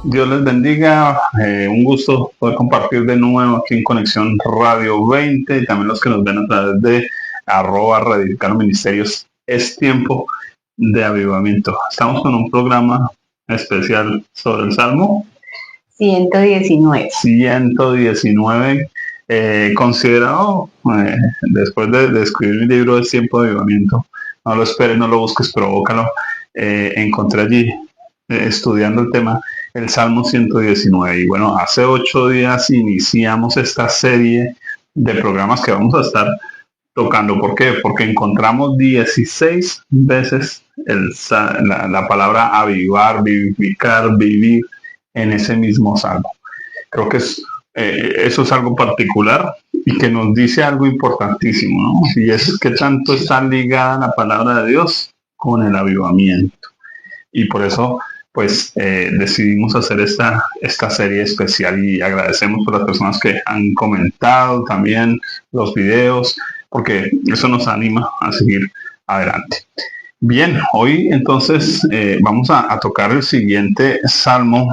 Dios les bendiga, un gusto poder compartir de nuevo aquí en Conexión Radio 20 y también los que nos ven a través de @Radical Ministerios. Es tiempo de avivamiento. Estamos con un programa especial sobre el Salmo 119. 119, considerado, después de escribir mi libro Es tiempo de avivamiento. No lo esperes, no lo busques, provócalo. Encontré allí, estudiando el tema, el Salmo 119. Y bueno, hace 8 días iniciamos esta serie de programas que vamos a estar tocando. ¿Por qué? Porque encontramos 16 veces la palabra avivar, vivificar, vivir en ese mismo salmo. Creo que eso es algo particular y que nos dice algo importantísimo, ¿no? Y es que tanto está ligada la palabra de Dios con el avivamiento. Y por eso pues decidimos hacer esta serie especial y agradecemos por las personas que han comentado también los videos, porque eso nos anima a seguir adelante. Bien, hoy entonces vamos a tocar el siguiente salmo,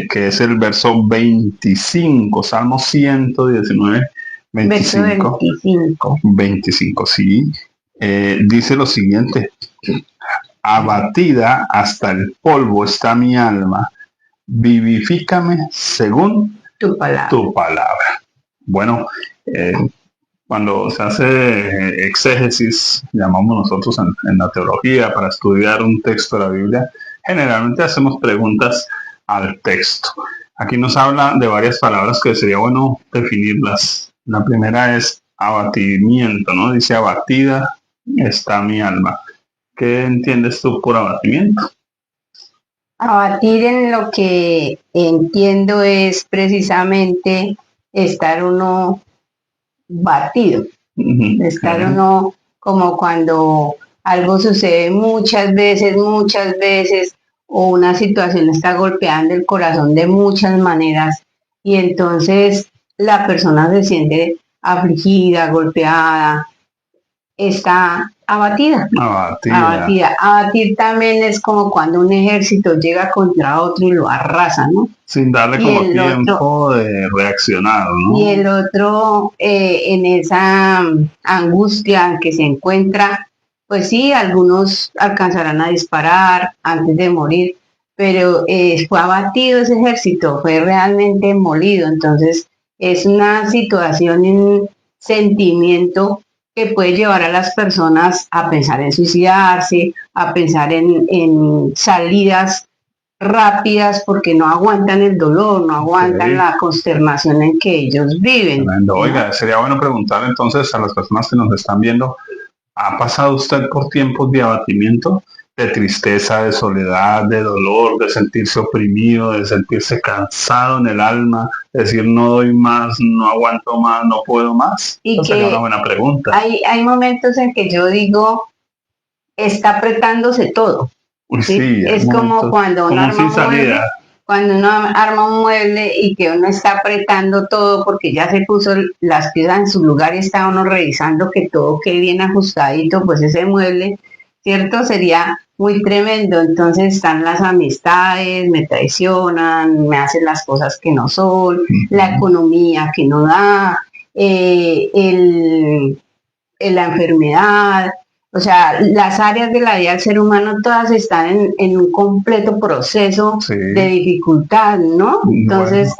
que es el verso 25, Salmo 119, 25. 25, sí. Dice lo siguiente: abatida hasta el polvo está mi alma, vivifícame según tu palabra. Bueno, cuando se hace exégesis, llamamos nosotros en la teología, para estudiar un texto de la Biblia, generalmente hacemos preguntas al texto. Aquí nos habla de varias palabras que sería bueno definirlas. La primera es abatimiento, ¿no? Dice: abatida está mi alma. ¿Qué entiendes tú por abatimiento? Abatir, en lo que entiendo, es precisamente estar uno batido, estar uno como cuando algo sucede muchas veces, o una situación está golpeando el corazón de muchas maneras, y entonces la persona se siente afligida, golpeada, está abatida. Abatir también es como cuando un ejército llega contra otro y lo arrasa, ¿no? Sin darle como tiempo de reaccionar, ¿no? Y el otro, en esa angustia en que se encuentra, pues sí, algunos alcanzarán a disparar antes de morir, pero fue abatido ese ejército, fue realmente molido. Entonces es una situación, un sentimiento que puede llevar a las personas a pensar en suicidarse, a pensar en salidas rápidas, porque no aguantan el dolor, no aguantan la consternación en que ellos viven. Oiga, sería bueno preguntar entonces a las personas que nos están viendo: ¿ha pasado usted por tiempos de abatimiento, de tristeza, de soledad, de dolor, de sentirse oprimido, de sentirse cansado en el alma, de decir no doy más, no aguanto más, no puedo más? Esa sería una buena pregunta. Hay momentos en que yo digo, está apretándose todo. ¿sí? Es como cuando uno arma un mueble y que uno está apretando todo porque ya se puso las piezas en su lugar y está uno revisando que todo quede bien ajustadito, pues ese mueble, ¿cierto? Sería muy tremendo. Entonces están las amistades, me traicionan, me hacen las cosas que no son, la economía que no da, la enfermedad. O sea, las áreas de la vida del ser humano todas están en un completo proceso de dificultad, ¿no? Entonces,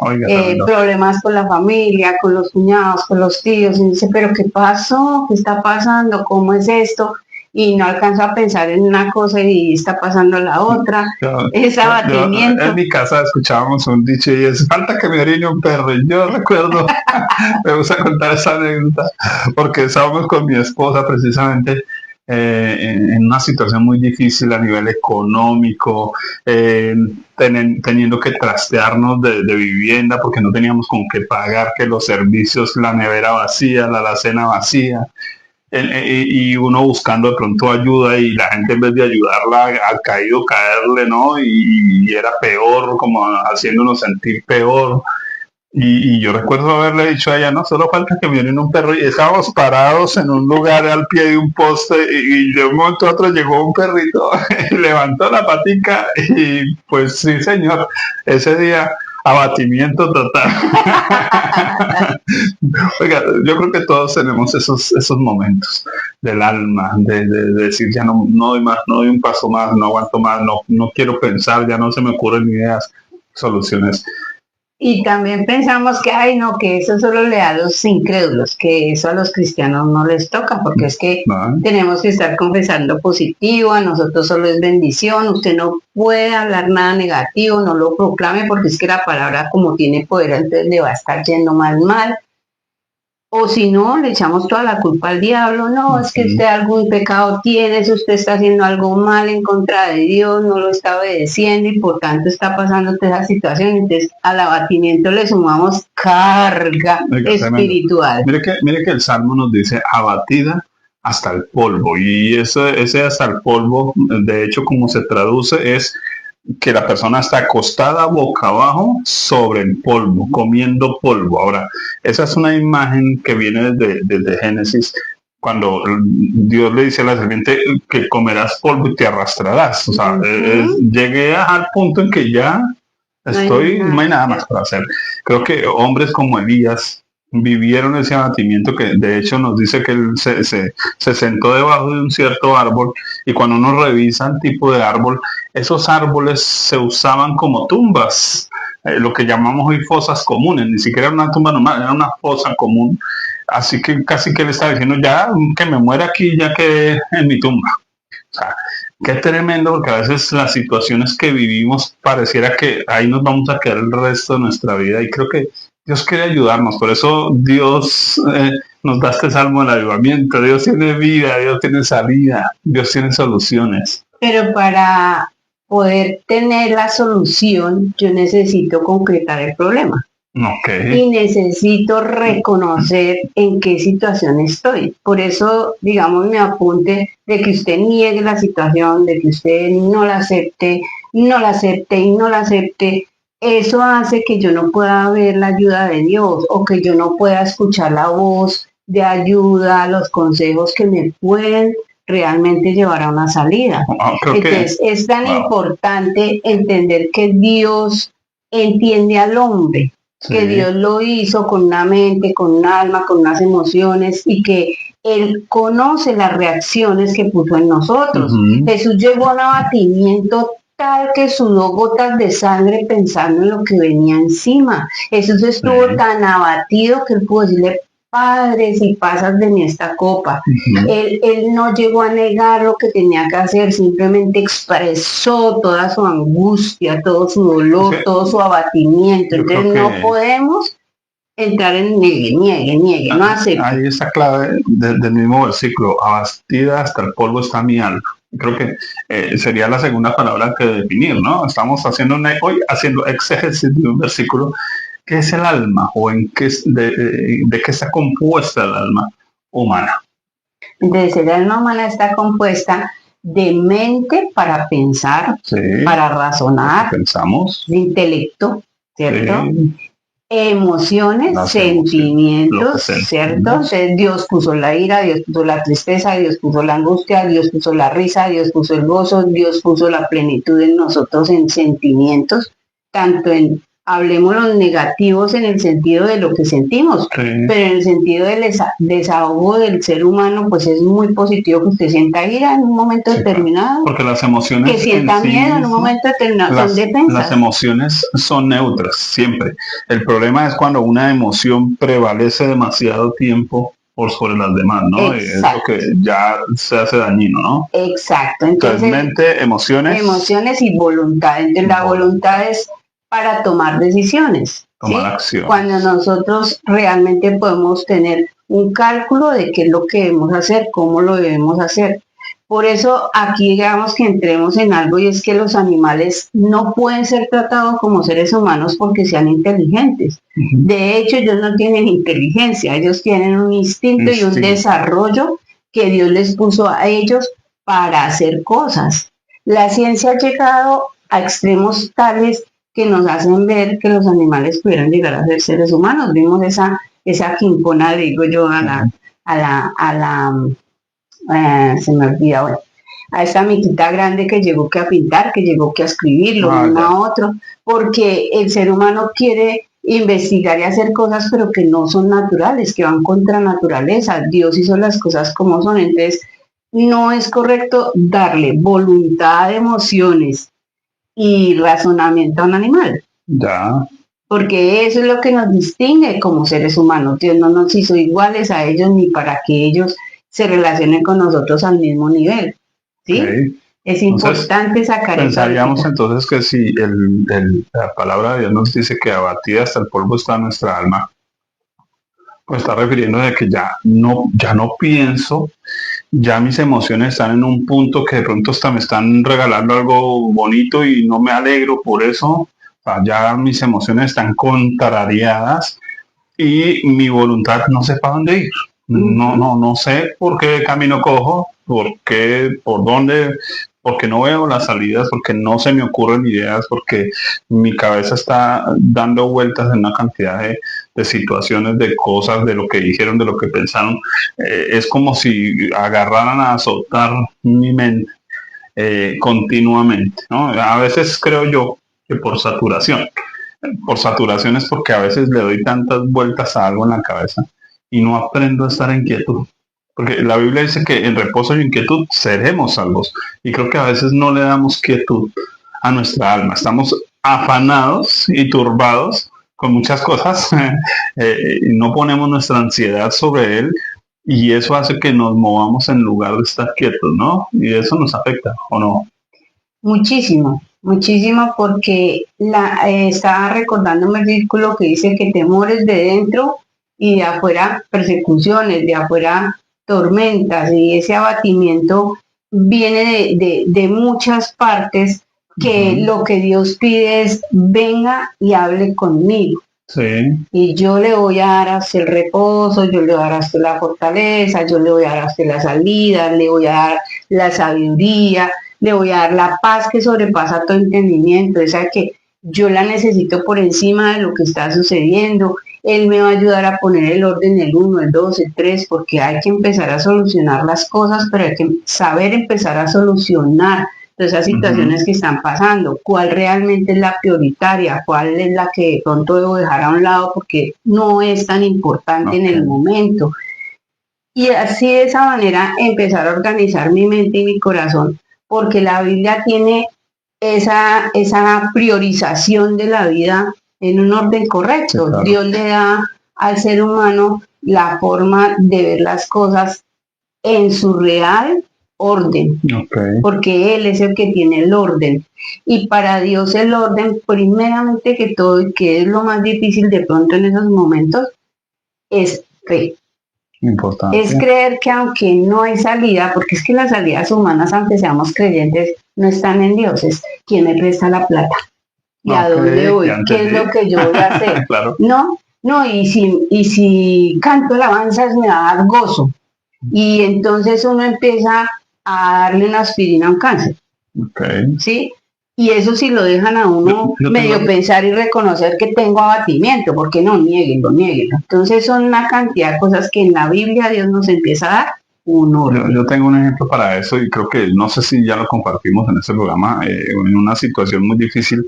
problemas con la familia, con los cuñados, con los tíos, y dice, ¿pero qué pasó? ¿Qué está pasando? ¿Cómo es esto? Y no alcanzo a pensar en una cosa y está pasando la otra. Es abatimiento. En mi casa escuchábamos un dicho y es: falta que me orine un perro. Y yo recuerdo, me gusta contar esa anécdota, porque estábamos con mi esposa precisamente en una situación muy difícil a nivel económico, teniendo que trastearnos de vivienda porque no teníamos con qué pagar, que los servicios, la nevera vacía, la alacena vacía, y uno buscando de pronto ayuda, y la gente, en vez de ayudarla, al caído caerle, ¿no? Y era peor, como haciéndonos sentir peor. Y yo recuerdo haberle dicho a ella, no, solo falta que viene un perro, y estábamos parados en un lugar al pie de un poste, y de un momento a otro llegó un perrito, levantó la patica, y pues sí, señor, ese día abatimiento total. Oiga, yo creo que todos tenemos esos momentos del alma, de decir ya no doy más, no doy un paso más, no aguanto más, no quiero pensar, ya no se me ocurren ideas, soluciones. Y también pensamos que, ay, no, que eso solo le da a los incrédulos, que eso a los cristianos no les toca, porque es que tenemos que estar confesando positivo, a nosotros solo es bendición, usted no puede hablar nada negativo, no lo proclame, porque es que la palabra como tiene poder, entonces le va a estar yendo más mal. O si no, le echamos toda la culpa al diablo, no, es que usted algún pecado tiene, si usted está haciendo algo mal en contra de Dios, no lo está obedeciendo y por tanto está pasando toda esa situación. Entonces al abatimiento le sumamos carga espiritual. Mire que el Salmo nos dice abatida hasta el polvo, y ese hasta el polvo, de hecho, como se traduce es que la persona está acostada boca abajo sobre el polvo, comiendo polvo. Ahora, esa es una imagen que viene desde Génesis, cuando Dios le dice a la serpiente que comerás polvo y te arrastrarás. O sea, llegué al punto en que ya no hay nada más para hacer. Creo que hombres como Elías vivieron ese abatimiento, que de hecho nos dice que él se sentó debajo de un cierto árbol, y cuando uno revisa el tipo de árbol, esos árboles se usaban como tumbas, lo que llamamos hoy fosas comunes, ni siquiera era una tumba normal, era una fosa común, así que casi que le está diciendo, ya que me muera aquí, ya que en mi tumba. O sea, qué tremendo, porque a veces las situaciones que vivimos pareciera que ahí nos vamos a quedar el resto de nuestra vida, y creo que Dios quiere ayudarnos, por eso Dios nos da este salmo del avivamiento. Dios tiene vida, Dios tiene salida, Dios tiene soluciones. Pero para poder tener la solución, yo necesito concretar el problema. Okay. Y necesito reconocer en qué situación estoy. Por eso, digamos, mi apunte de que usted niegue la situación, de que usted no la acepte, no la acepte y no la acepte, eso hace que yo no pueda ver la ayuda de Dios, o que yo no pueda escuchar la voz de ayuda, los consejos que me pueden realmente llevar a una salida. Entonces, es tan importante entender que Dios entiende al hombre, que Dios lo hizo con una mente, con un alma, con unas emociones, y que Él conoce las reacciones que puso en nosotros. Jesús llegó a un abatimiento tal que sudó gotas de sangre pensando en lo que venía encima. Jesús estuvo tan abatido que Él pudo decirle, Padre, si pasas de mí esta copa. Él no llegó a negar lo que tenía que hacer, simplemente expresó toda su angustia, todo su dolor, todo su abatimiento. Entonces no podemos entrar en niegue, no acepte. Ahí está clave del mismo versículo, abatida hasta el polvo está mi alma. Creo que sería la segunda palabra que definir, ¿no? Estamos hoy haciendo exégesis de un versículo. ¿Qué es el alma, o de qué está compuesta el alma humana? Entonces, el alma humana está compuesta de mente para pensar, para razonar, pensamos, de intelecto, ¿cierto? Emociones, sentimientos, ¿cierto? Dios puso la ira, Dios puso la tristeza, Dios puso la angustia, Dios puso la risa, Dios puso el gozo, Dios puso la plenitud en nosotros en sentimientos, tanto en hablemos los negativos en el sentido de lo que sentimos, pero en el sentido del desahogo del ser humano, pues es muy positivo que usted sienta ira en un momento determinado. Porque las emociones, que sienta miedo en un momento determinado, son defensas. Las emociones son neutras, siempre. El problema es cuando una emoción prevalece demasiado tiempo por sobre las demás, ¿no? Es lo que ya se hace dañino, ¿no? Exacto. Entonces mente, emociones. Emociones y voluntad. Entonces la voluntad es para tomar decisiones. Tomar acción. Cuando nosotros realmente podemos tener un cálculo de qué es lo que debemos hacer, cómo lo debemos hacer. Por eso aquí digamos que entremos en algo, y es que los animales no pueden ser tratados como seres humanos porque sean inteligentes. De hecho, ellos no tienen inteligencia, ellos tienen un instinto y un desarrollo que Dios les puso a ellos para hacer cosas. La ciencia ha llegado a extremos tales que nos hacen ver que los animales pudieran llegar a ser seres humanos. Vimos esa quincona, digo yo, se me olvida, bueno, a esa amiguita grande que llegó que a pintar, que llegó que a escribir, lo uno a otro, porque el ser humano quiere investigar y hacer cosas, pero que no son naturales, que van contra naturaleza. Dios hizo las cosas como son, entonces no es correcto darle voluntad de emociones y razonamiento a un animal. Ya. Porque eso es lo que nos distingue como seres humanos. Dios no nos hizo iguales a ellos ni para que ellos se relacionen con nosotros al mismo nivel. ¿Sí? Okay. Es importante entonces, sacar eso. Pensaríamos entonces que si la palabra de Dios nos dice que abatida hasta el polvo está nuestra alma, pues está refiriendo a que ya no pienso, ya mis emociones están en un punto que de pronto hasta me están regalando algo bonito y no me alegro por eso. O sea, ya mis emociones están contrariadas y mi voluntad no sé para dónde ir. No sé por qué camino cojo, por dónde, porque no veo las salidas, porque no se me ocurren ideas, porque mi cabeza está dando vueltas en una cantidad de situaciones, de cosas, de lo que dijeron, de lo que pensaron. Es como si agarraran a azotar mi mente continuamente, ¿no? A veces creo yo que por saturación es porque a veces le doy tantas vueltas a algo en la cabeza y no aprendo a estar en quietud. Porque la Biblia dice que en reposo y en quietud seremos salvos. Y creo que a veces no le damos quietud a nuestra alma. Estamos afanados y turbados con muchas cosas. Y no ponemos nuestra ansiedad sobre él. Y eso hace que nos movamos en lugar de estar quietos, ¿no? Y eso nos afecta, ¿o no? Muchísimo, muchísimo, porque estaba recordando un versículo que dice que temores de dentro y de afuera persecuciones, de afuera tormentas, y ese abatimiento viene de muchas partes, que lo que Dios pide es venga y hable conmigo. Sí. Y yo le voy a dar a usted el reposo, yo le voy a dar a usted la fortaleza, yo le voy a dar a usted la salida, le voy a dar la sabiduría, le voy a dar la paz que sobrepasa todo entendimiento, esa que yo la necesito por encima de lo que está sucediendo. Él me va a ayudar a poner el orden, el 1, el 2, el 3, porque hay que empezar a solucionar las cosas, pero hay que saber empezar a solucionar todas esas situaciones que están pasando, cuál realmente es la prioritaria, cuál es la que de pronto debo dejar a un lado porque no es tan importante en el momento. Y así de esa manera empezar a organizar mi mente y mi corazón, porque la Biblia tiene esa priorización de la vida en un orden correcto. Sí, claro. Dios le da al ser humano la forma de ver las cosas en su real orden, porque Él es el que tiene el orden. Y para Dios el orden, primeramente que todo, y que es lo más difícil de pronto en esos momentos, es fe. Importante. Es creer que aunque no hay salida, porque es que las salidas humanas, aunque seamos creyentes, no están en Dios, es quién me presta la plata, y a dónde voy, qué es lo que yo voy a hacer. Claro. No, y si canto alabanzas me va a dar gozo. Y entonces uno empieza a darle una aspirina a un cáncer. ¿Sí? Y eso si lo dejan a uno medio pensar y reconocer que tengo abatimiento, porque no, niéguenlo. Entonces son una cantidad de cosas que en la Biblia Dios nos empieza a dar un orden. Yo tengo un ejemplo para eso y creo que, no sé si ya lo compartimos en este programa, en una situación muy difícil,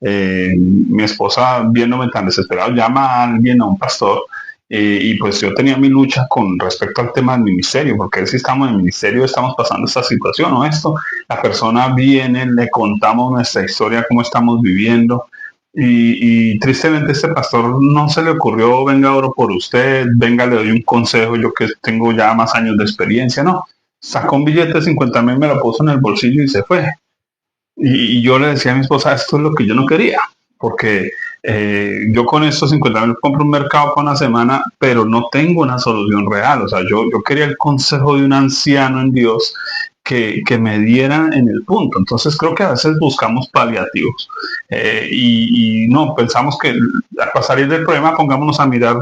mi esposa, viéndome tan desesperado, llama a alguien, a un pastor, y pues yo tenía mi lucha con respecto al tema del ministerio, porque si estamos en el ministerio, estamos pasando esta situación o esto, la persona viene, le contamos nuestra historia, cómo estamos viviendo, y tristemente este pastor no se le ocurrió, venga, oro por usted, venga, le doy un consejo, yo que tengo ya más años de experiencia, no, sacó un billete de 50,000, me lo puso en el bolsillo y se fue. Y yo le decía a mi esposa, esto es lo que yo no quería, porque yo con estos 50,000 compro un mercado para una semana, pero no tengo una solución real. O sea, yo quería el consejo de un anciano en Dios que me dieran en el punto. Entonces creo que a veces buscamos paliativos y no, pensamos que para salir del problema pongámonos a mirar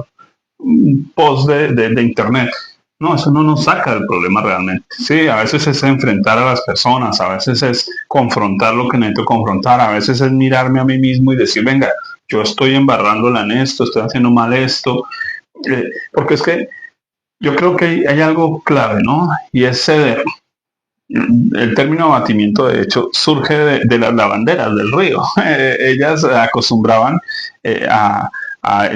un post de internet. No, eso no nos saca del problema realmente. Sí, a veces es enfrentar a las personas, a veces es confrontar lo que necesito confrontar, a veces es mirarme a mí mismo y decir, venga, yo estoy embarrándola en esto, estoy haciendo mal esto, porque es que yo creo que hay algo clave, ¿no? Y es ceder. El término abatimiento, de hecho, surge de las lavanderas del río. Ellas acostumbraban a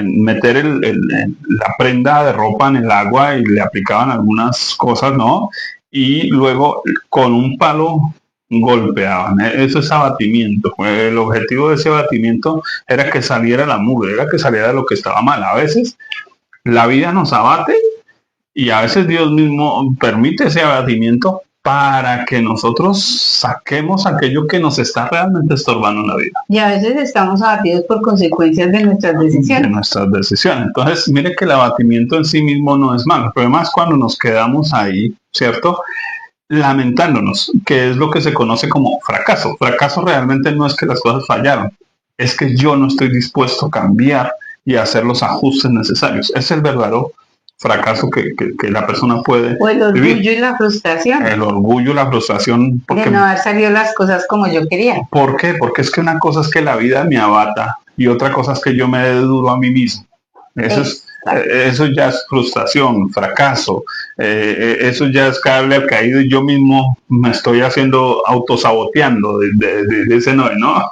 meter la prenda de ropa en el agua y le aplicaban algunas cosas, ¿no? Y luego con un palo golpeaban. Eso es abatimiento. El objetivo de ese abatimiento era que saliera la mugre, era que saliera lo que estaba mal. A veces la vida nos abate y a veces Dios mismo permite ese abatimiento para que nosotros saquemos aquello que nos está realmente estorbando en la vida. Y a veces estamos abatidos por consecuencias de nuestras decisiones. De nuestras decisiones. Entonces, mire que el abatimiento en sí mismo no es malo. El problema es cuando nos quedamos ahí, ¿cierto? Lamentándonos, que es lo que se conoce como fracaso. Fracaso realmente no es que las cosas fallaron, es que yo no estoy dispuesto a cambiar y a hacer los ajustes necesarios. Es el verdadero fracaso que la persona puede o el orgullo vivir. Y la frustración. El orgullo, la frustración. De no haber salido las cosas como yo quería. ¿Por qué? Porque es que una cosa es que la vida me abata y otra cosa es que yo me dé duro a mí mismo. Eso ya es frustración, fracaso. Eso ya es caerle al caído y yo mismo me estoy haciendo autosaboteando. De ese no, ¿no?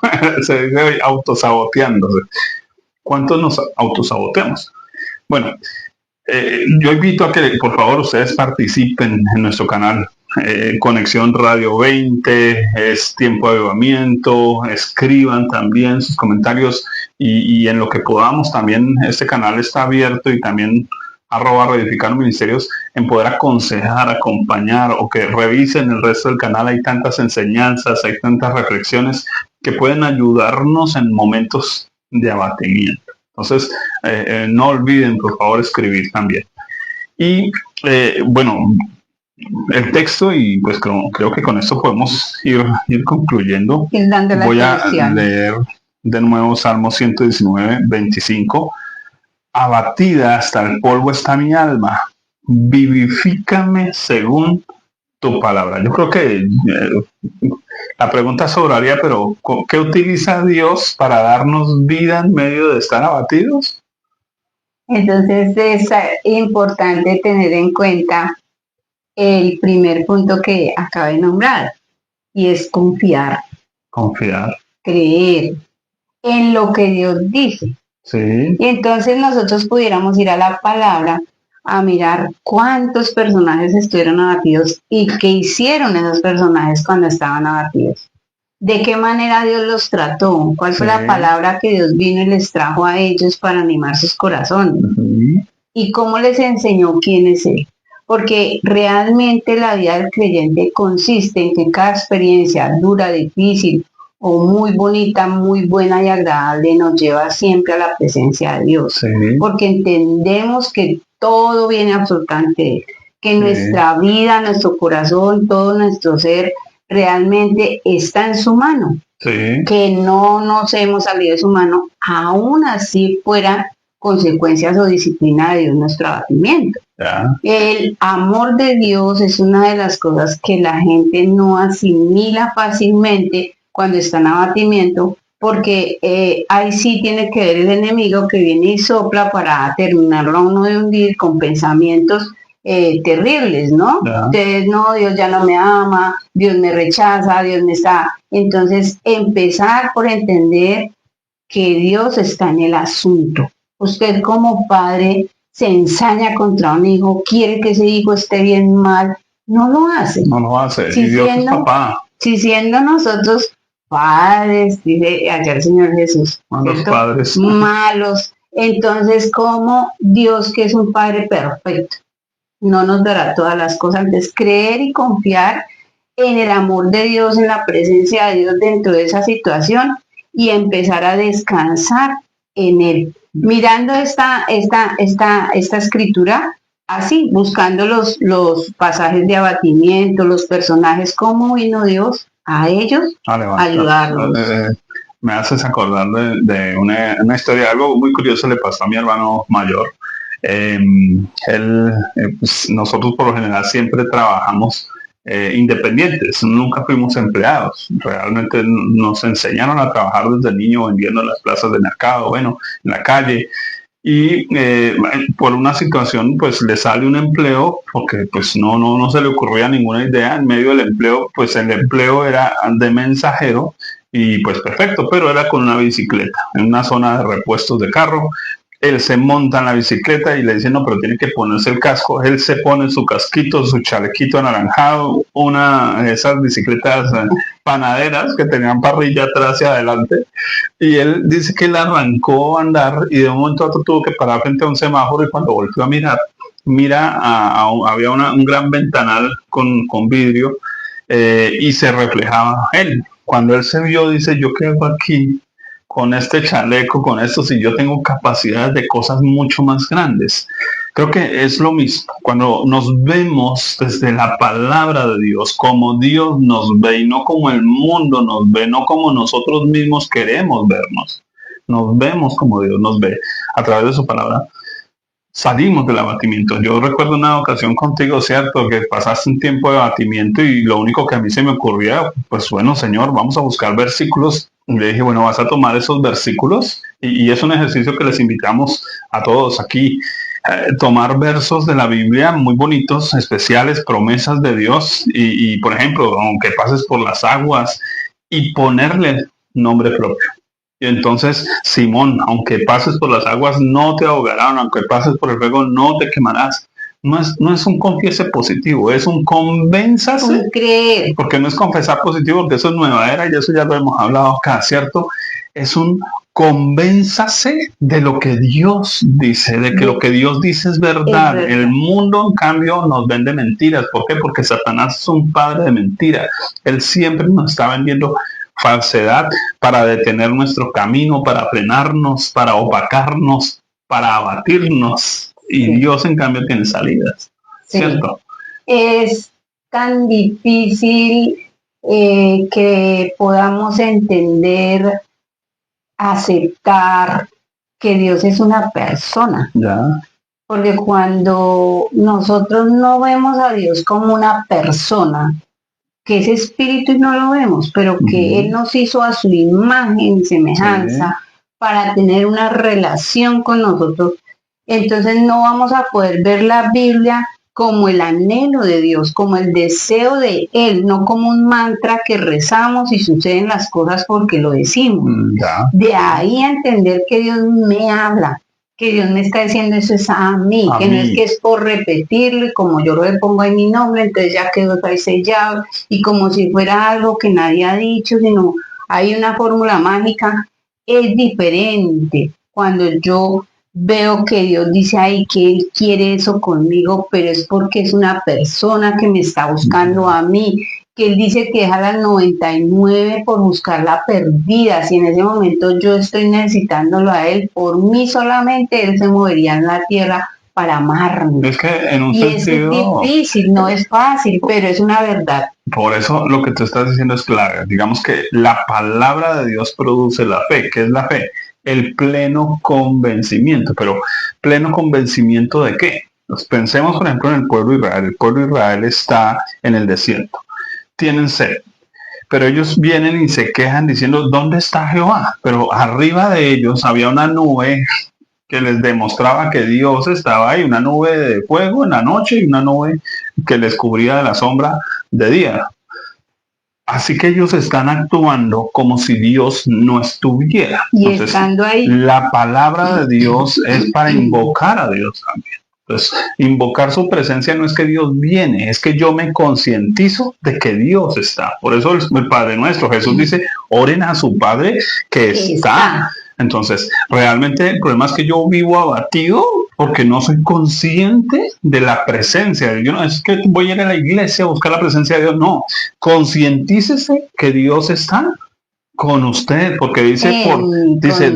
Se dice autosaboteándose. ¿Cuántos nos autosaboteamos? Bueno, yo invito a que por favor ustedes participen en nuestro canal Conexión Radio 20, es Tiempo de Avivamiento, escriban también sus comentarios y en lo que podamos también este canal está abierto y también @reedificando ministerios en poder aconsejar, acompañar o que revisen el resto del canal. Hay tantas enseñanzas, hay tantas reflexiones que pueden ayudarnos en momentos de abatimiento. Entonces, no olviden, por favor, escribir también. Y, bueno, el texto, y pues creo que con esto podemos ir concluyendo. Voy a leer de nuevo Salmo 119, 25. Abatida hasta el polvo está mi alma, vivifícame según tu palabra. Yo creo que la pregunta sobraría, pero ¿qué utiliza Dios para darnos vida en medio de estar abatidos? Entonces es importante tener en cuenta el primer punto que acabo de nombrar, y es confiar. Confiar. Creer en lo que Dios dice. Sí. Y entonces nosotros pudiéramos ir a la palabra a mirar cuántos personajes estuvieron abatidos y qué hicieron esos personajes cuando estaban abatidos. ¿De qué manera Dios los trató? ¿Cuál fue la palabra que Dios vino y les trajo a ellos para animar sus corazones? ¿Y cómo les enseñó quién es Él? Porque realmente la vida del creyente consiste en que cada experiencia dura, difícil o muy bonita, muy buena y agradable nos lleva siempre a la presencia de Dios. Sí. Porque entendemos que todo viene absolutamente de Él, que nuestra vida, nuestro corazón, todo nuestro ser realmente está en su mano. Sí. Que no nos hemos salido de su mano, aún así fuera consecuencias o disciplina de Dios nuestro abatimiento. El amor de Dios es una de las cosas que la gente no asimila fácilmente cuando está en abatimiento, porque ahí sí tiene que ver el enemigo que viene y sopla para terminarlo a uno de hundir con pensamientos terribles, ¿no? Entonces, no, Dios ya no me ama, Dios me rechaza, Dios me está... Entonces, empezar por entender que Dios está en el asunto. Usted como padre se ensaña contra un hijo, quiere que ese hijo esté bien, mal, no lo hace. No lo hace, si Dios es papá. Si siendo nosotros padres, dice allá el Señor Jesús, malos padres, malos, entonces como Dios, que es un Padre perfecto, no nos dará todas las cosas? Entonces, creer y confiar en el amor de Dios, en la presencia de Dios dentro de esa situación y empezar a descansar en Él. Mirando esta escritura, así, buscando los pasajes de abatimiento, los personajes, cómo vino Dios a ellos a ayudarlos. Me haces acordar de una historia, algo muy curioso le pasó a mi hermano mayor. Pues nosotros por lo general siempre trabajamos independientes, nunca fuimos empleados. Realmente nos enseñaron a trabajar desde niño vendiendo en las plazas de mercado, bueno, en la calle. Y por una situación pues le sale un empleo porque pues no se le ocurría ninguna idea en medio del empleo. Pues el empleo era de mensajero y pues perfecto, pero era con una bicicleta en una zona de repuestos de carro. Él se monta en la bicicleta y le dice, no, pero tiene que ponerse el casco. Él se pone su casquito, su chalequito anaranjado, una de esas bicicletas panaderas que tenían parrilla atrás y adelante. Y él dice que él arrancó a andar y de un momento a otro tuvo que parar frente a un semáforo, y cuando volvió a mirar, había un gran ventanal con vidrio, y se reflejaba él. Cuando él se vio, dice, yo quedo aquí con este chaleco, con esto, si yo tengo capacidades de cosas mucho más grandes. Creo que es lo mismo cuando nos vemos desde la palabra de Dios, como Dios nos ve y no como el mundo nos ve, no como nosotros mismos queremos vernos. Nos vemos como Dios nos ve a través de su palabra. Salimos del abatimiento. Yo recuerdo una ocasión contigo, cierto, que pasaste un tiempo de abatimiento y lo único que a mí se me ocurría, pues bueno, Señor, vamos a buscar versículos. Y le dije, bueno, vas a tomar esos versículos, y es un ejercicio que les invitamos a todos aquí, tomar versos de la Biblia muy bonitos, especiales, promesas de Dios, y por ejemplo, aunque pases por las aguas, y ponerle nombre propio. Y entonces, Simón, aunque pases por las aguas, no te ahogarán, aunque pases por el fuego, no te quemarás. No es un confiese positivo, es un convénzase. Creer. Porque no es confesar positivo, porque eso es nueva era y eso ya lo hemos hablado acá, ¿cierto? Es un convénzase de lo que Dios dice, de que lo que Dios dice es verdad. El mundo, en cambio, nos vende mentiras. ¿Por qué? Porque Satanás es un padre de mentira. Él siempre nos está vendiendo falsedad para detener nuestro camino, para frenarnos, para opacarnos, para abatirnos. Y Dios, en cambio, tiene salidas, ¿cierto? Es tan difícil que podamos entender, aceptar que Dios es una persona. Ya. Porque cuando nosotros no vemos a Dios como una persona, que es espíritu y no lo vemos, pero que Él nos hizo a su imagen y semejanza para tener una relación con nosotros, entonces no vamos a poder ver la Biblia como el anhelo de Dios, como el deseo de Él, no como un mantra que rezamos y suceden las cosas porque lo decimos. De ahí a entender que Dios me habla, que Dios me está diciendo eso es a mí, que no es que es por repetirlo y como yo lo pongo en mi nombre, entonces ya quedó ahí sellado y como si fuera algo que nadie ha dicho, sino hay una fórmula mágica. Es diferente cuando yo veo que Dios dice ahí que Él quiere eso conmigo, pero es porque es una persona que me está buscando a mí, que Él dice que deja las 99 por buscar la perdida. Si en ese momento yo estoy necesitándolo a Él, por mí solamente Él se movería en la tierra para amarme. Es que en un sentido... es difícil, no es fácil, pero es una verdad. Por eso lo que tú estás diciendo es clave. Digamos que la palabra de Dios produce la fe. ¿Qué es la fe? El pleno convencimiento. Pero ¿pleno convencimiento de qué? Pues pensemos, por ejemplo, en el pueblo de Israel. El pueblo de Israel está en el desierto. Tienen sed. Pero ellos vienen y se quejan diciendo, ¿dónde está Jehová? Pero arriba de ellos había una nube que les demostraba que Dios estaba ahí, una nube de fuego en la noche y una nube que les cubría de la sombra de día. Así que ellos están actuando como si Dios no estuviera. Y entonces, estando ahí, la palabra de Dios es para invocar a Dios también. Entonces, invocar su presencia no es que Dios viene, es que yo me concientizo de que Dios está. Por eso el Padre Nuestro, Jesús dice, oren a su Padre que está. Entonces, realmente el problema es que yo vivo abatido porque no soy consciente de la presencia de Dios. No es que voy a ir a la iglesia a buscar la presencia de Dios. No, concientícese que Dios está con usted, porque dice,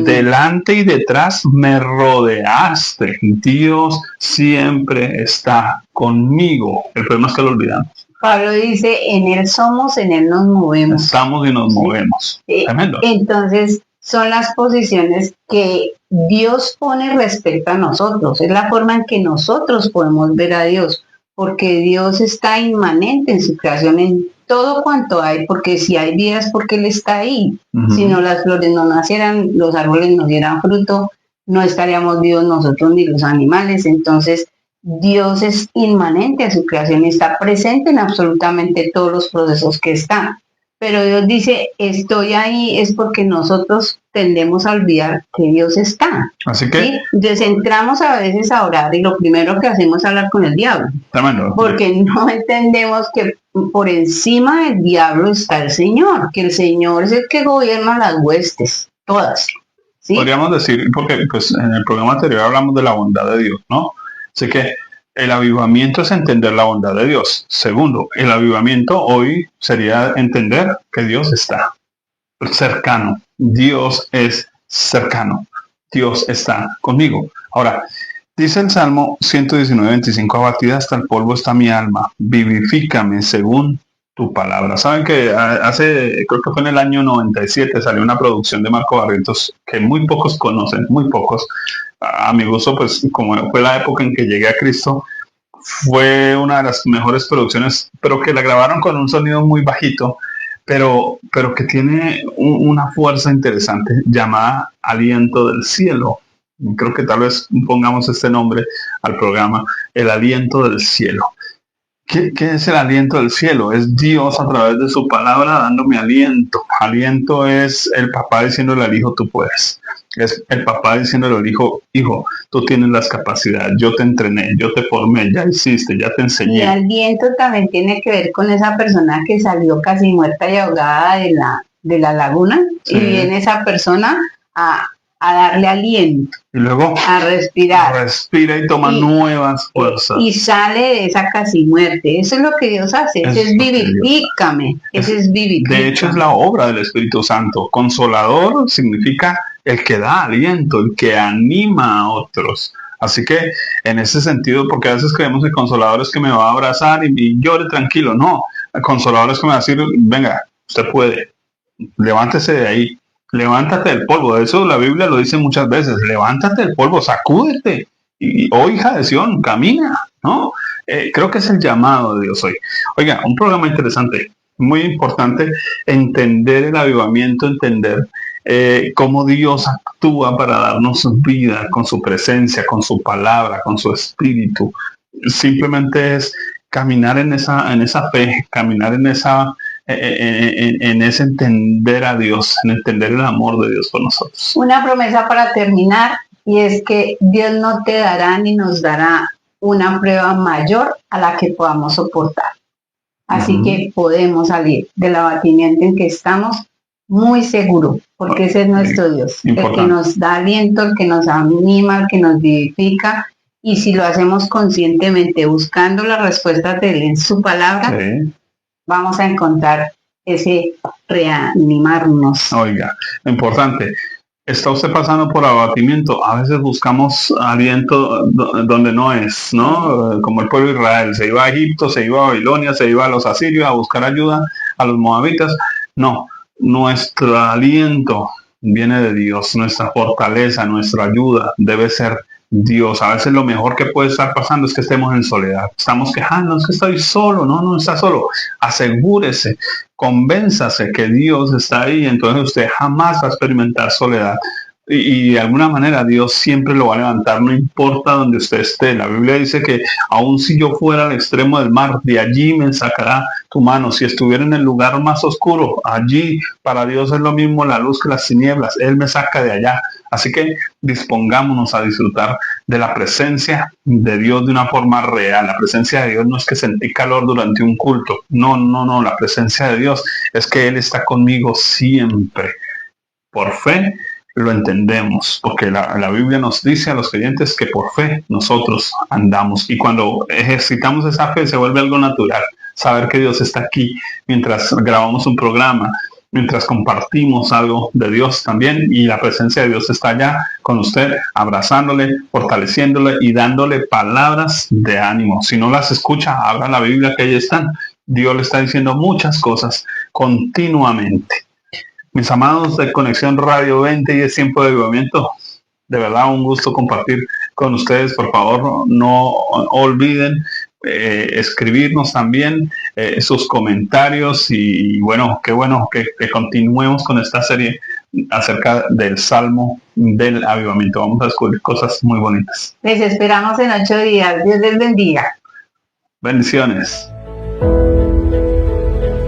delante y detrás me rodeaste. Dios siempre está conmigo. El problema es que lo olvidamos. Pablo dice, en Él somos, en Él nos movemos. Estamos y nos movemos. Tremendo. Entonces, son las posiciones que Dios pone respecto a nosotros. Es la forma en que nosotros podemos ver a Dios, porque Dios está inmanente en su creación, en todo cuanto hay, porque si hay vida es porque Él está ahí. Si no, las flores no nacieran, los árboles no dieran fruto, no estaríamos vivos nosotros ni los animales. Entonces, Dios es inmanente a su creación y está presente en absolutamente todos los procesos que están. Pero Dios dice, estoy ahí, es porque nosotros tendemos a olvidar que Dios está. Así que... ¿sí? Entonces entramos a veces a orar y lo primero que hacemos es hablar con el diablo. Tremendo. Porque no entendemos que por encima del diablo está el Señor, que el Señor es el que gobierna las huestes, todas. ¿sí? Podríamos decir, porque pues, en el programa anterior hablamos de la bondad de Dios, ¿no? Así que el avivamiento es entender la bondad de Dios. Segundo, el avivamiento hoy sería entender que Dios está cercano. Dios es cercano. Dios está conmigo. Ahora, dice el Salmo 119:25, abatida hasta el polvo está mi alma, vivifícame según tu palabra. Saben que creo que fue en el año 97, salió una producción de Marco Barrientos que muy pocos conocen, muy pocos. A mi gusto, pues como fue la época en que llegué a Cristo, fue una de las mejores producciones, pero que la grabaron con un sonido muy bajito, pero que tiene una fuerza interesante llamada Aliento del Cielo. Creo que tal vez pongamos este nombre al programa, el aliento del cielo. ¿Qué es el aliento del cielo? Es Dios a través de su palabra dándome aliento. Aliento es el papá diciéndole al hijo, tú puedes. Es el papá diciéndole al hijo, tú tienes las capacidades, yo te entrené, yo te formé, ya hiciste, ya te enseñé. Y el aliento también tiene que ver con esa persona que salió casi muerta y ahogada de la laguna, sí. Y viene esa persona a darle aliento. Y luego a respirar. Respira y toma nuevas fuerzas. Y sale de esa casi muerte. Eso es lo que Dios hace. Eso es vivifícame. Eso es vivifícame. De hecho, es la obra del Espíritu Santo. Consolador significa el que da aliento, el que anima a otros. Así que en ese sentido, porque a veces creemos que consolador es que me va a abrazar y llore tranquilo. No, el consolador es que me va a decir, venga, usted puede, levántese de ahí. Levántate del polvo, eso la Biblia lo dice muchas veces, levántate del polvo, sacúdete, y hija de Sión, camina, ¿no? Creo que es el llamado de Dios hoy. Oiga, un programa interesante, muy importante, entender el avivamiento, entender cómo Dios actúa para darnos vida con su presencia, con su palabra, con su espíritu. Simplemente es caminar en esa fe, caminar en ese entender a Dios, en entender el amor de Dios por nosotros. Una promesa para terminar, y es que Dios no te dará ni nos dará una prueba mayor a la que podamos soportar. Así que podemos salir del abatimiento en que estamos muy seguros, porque ese es nuestro Dios, importante. El que nos da aliento, el que nos anima, el que nos vivifica. Y si lo hacemos conscientemente, buscando las respuestas de Él en su palabra, sí, vamos a encontrar ese reanimarnos. Oiga, importante. ¿Está usted pasando por abatimiento? A veces buscamos aliento donde no es, ¿no? Como el pueblo de Israel. Se iba a Egipto, se iba a Babilonia, se iba a los asirios a buscar ayuda, a los moabitas. No, nuestro aliento viene de Dios. Nuestra fortaleza, nuestra ayuda debe ser Dios. A veces lo mejor que puede estar pasando es que estemos en soledad. Estamos quejando, es que estoy solo. No está solo. Asegúrese, convénzase que Dios está ahí. Entonces usted jamás va a experimentar soledad. Y de alguna manera Dios siempre lo va a levantar, no importa donde usted esté. La Biblia dice que aun si yo fuera al extremo del mar, de allí me sacará tu mano. Si estuviera en el lugar más oscuro, allí para Dios es lo mismo la luz que las tinieblas. Él me saca de allá. Así que dispongámonos a disfrutar de la presencia de Dios de una forma real. La presencia de Dios no es que sentí calor durante un culto. No. La presencia de Dios es que Él está conmigo siempre. Por fe lo entendemos, porque la Biblia nos dice a los creyentes que por fe nosotros andamos. Y cuando ejercitamos esa fe se vuelve algo natural. Saber que Dios está aquí mientras grabamos un programa, mientras compartimos algo de Dios también, y la presencia de Dios está allá con usted, abrazándole, fortaleciéndole y dándole palabras de ánimo. Si no las escucha, abra la Biblia que ahí están. Dios le está diciendo muchas cosas continuamente. Mis amados de Conexión Radio 20 y es tiempo de avivamiento. De verdad, un gusto compartir con ustedes. Por favor, no olviden escribirnos también sus comentarios y bueno que continuemos con esta serie acerca del Salmo del Avivamiento. Vamos a descubrir cosas muy bonitas. Les esperamos en 8 días. Dios les bendiga. Bendiciones.